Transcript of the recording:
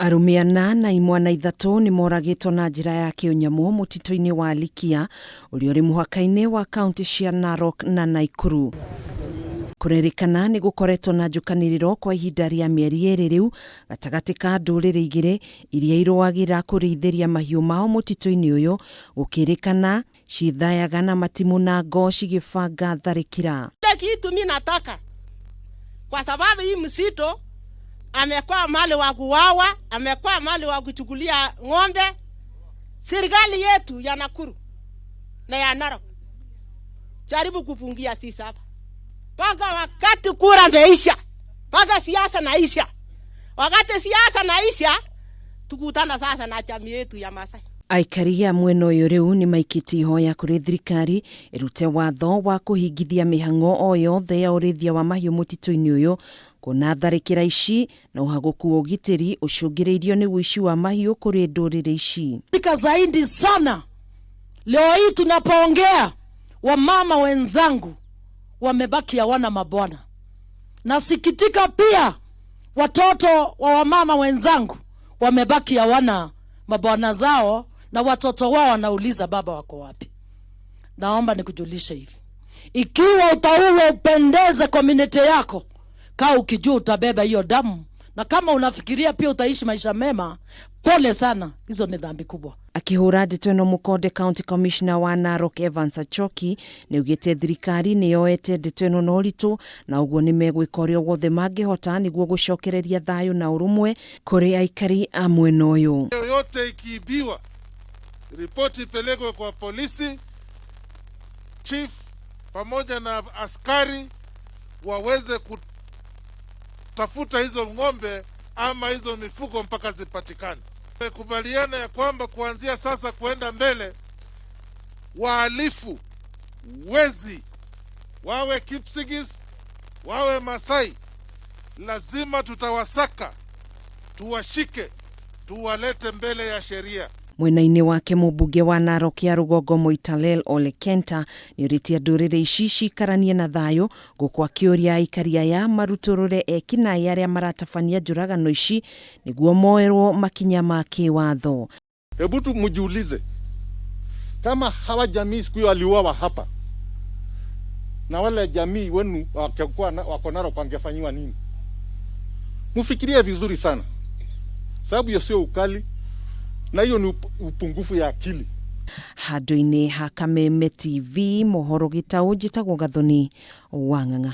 Arume ana na imwana ithatu nimoragitwo na njira ya kiunyamu mutitu-ini wa Likia uria uri muhaka-ini wa kaunti cia Narok na Nakuru. Kurerikana ni gukoretwo na gukanirira kwa ihinda ria mieri eri riu gatagati ka nduriri igiri iria iruagira kuriithiria mahiu mao mutitu-ini uyu, gukirikana cithayaga na matimu na ngoo cigibanga tharikira. Kitu mimi nataka kwa sababu hii msito amekuwa mali wa kuwawa, amekuwa mali wa kuchukulia ng'ombe. Serikali yetu ya Nakuru na ya Narok jaribu kufungia sisi hapa mpaka wakati kura imeisha, mpaka siasa naisha. Wakati siasa naisha, tukutana sasa na jamii yetu ya Masai. Aikaria mwena uyu riu ni maikiti ihoya kuri thirikari irute watho wa kuhingithia mihango o yothe ya uriithia wa mahiu mutitu-ini uyu, kuna tharikira ici na uhaguku ugitiri ucungireirio ni wici wa mahiu kuri nduriri ici. Tika zaidi sana leo hii tunapoongea, wamama wenzangu wamebaki hawana mabwana. Nasikitika pia watoto wa wamama wenzangu wamebaki hawana mabwana zao, na watoto wao wanauliza baba wako wapi. Naomba nikujulishe hivi, ikiwa utaua upendeze community yako, kaa ukijua utabeba hiyo damu, na kama unafikiria pia utaishi maisha mema, pole sana, hizo ni dhambi kubwa. Akihura ndetweno Mukode County Commissioner wa Narok Evans Achoki ni ugite thirikari ni yoete ndetweno no ritu, na uguo ni megwika uria wothe mangihota niguo gucokereria thayu na urumwe kuri aikari a mwena uyu. Yote ikiibiwa, ripoti ipelekwe kwa polisi, chief pamoja na askari waweze kutafuta hizo ng'ombe ama hizo mifugo mpaka zipatikane. Tumekubaliana ya kwamba kuanzia sasa kuenda mbele, wahalifu, wezi, wawe Kipsigis, wawe Masai, lazima tutawasaka, tuwashike, tuwalete mbele ya sheria. Mwena-ini wake mubunge wa Narok ya Rugongo Moitalel Ole Kenta ni uritia nduriri ici cikaranie na thayu, guku akiuria aikaria ya maruturure ekina aria maratabania njuragano ici niguo moerwo makinya ma kiwatho. Hebu tu mjiulize, kama hawa jamii siku hiyo waliuawa hapa, na wale jamii wenu wako Narok wangefanywa nini? Mufikirie vizuri sana, sababu hiyo sio ukali, na hiyo ni upungufu ya akili. Handu-ini ha Kameme TV mohoro gitau njitagwo Gathoni Wang'ang'a.